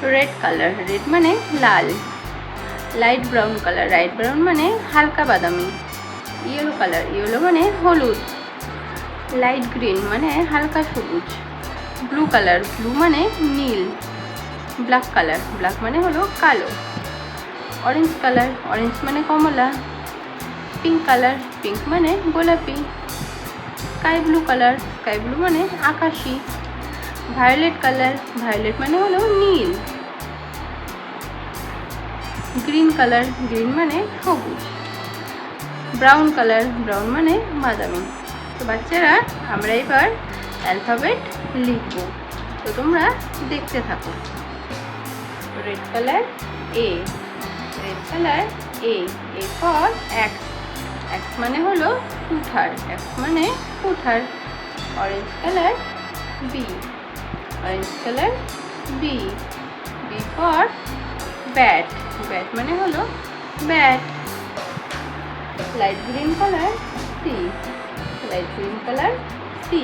Red colour, red মানে লাল। Light brown colour, light brown মানে হালকা বাদামি। ইয়েলো কালার, ইয়েলো মানে হলুদ। লাইট গ্রিন মানে হালকা সবুজ। ব্লু কালার, ব্লু মানে নীল। ব্ল্যাক কালার, ব্ল্যাক মানে হলো কালো। অরেঞ্জ কালার, অরেঞ্জ মানে কমলা। পিঙ্ক কালার, পিঙ্ক মানে গোলাপি। Sky blue colour, sky blue মানে আকাশি। ভায়োলেট কালার, ভায়োলেট মানে হলো নীল। গ্রিন কালার, গ্রিন মানে সবুজ। ব্রাউন কালার, ব্রাউন মানে বাদামি। তো বাচ্চারা, আমরা এবার অ্যালফাবেট লিখব, তো তোমরা দেখতে থাকো। Red colour A, red colour A, A for axe, axe মানে হলো কুঠার, এক্স মানে কুঠার। Orange colour B, orange colour B, B for bat, bat মানে হলো bat. Light green colour C, light green colour C,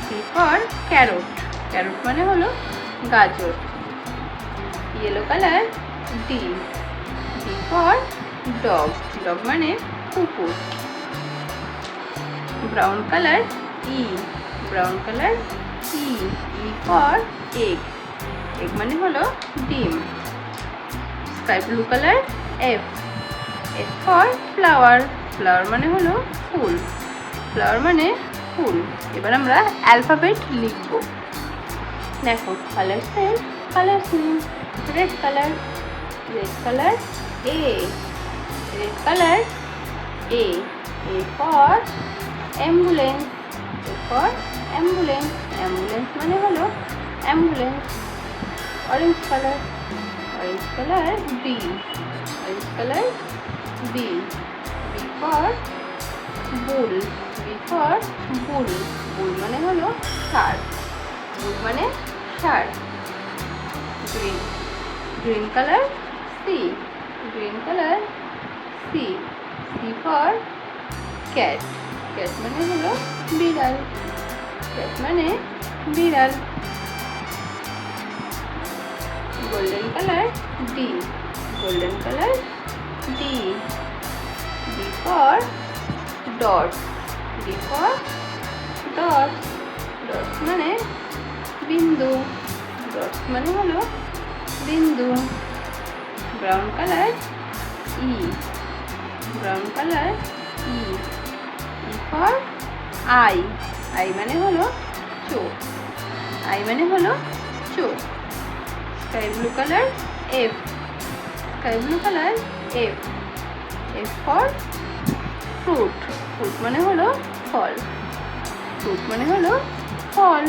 C for carrot, carrot মানে হলো গাজর। Yellow colour D, D for dog, dog মানে কুকুর। Brown colour E, brown colour E, E for egg, egg মানে হলো ডিম। Sky blue colour F, F for flower, flower মানে হলো ফুল, ফ্লাওয়ার মানে ফুল। এবার আমরা অ্যালফাবেট লিখব। দেখো, colour same, colour same. Red colour, red colour A, red colour A, A for ambulance, A for ambulance, ambulance মানে হলো ambulance. Orange colour, orange colour B, orange colour B, B for bull, B for bull, bull মানে হলো ষাঁড়, bull মানে ষাঁড়। Green, green colour C, green colour C, C for cat, cat মানে হলো বিড়াল, ক্যাট মানে বিড়াল। Golden colour D, golden colour D, D for dot, D for dot, dot মানে বিন্দু, ডট মানে হলো বিন্দু। Brown colour E, brown colour E, E for I, I মানে হলো চোখ, আই মানে হলো চোখ। Sky blue colour F, sky blue colour F, F for fruit, fruit মানে হলো ফল, ফ্রুট মানে হলো ফল।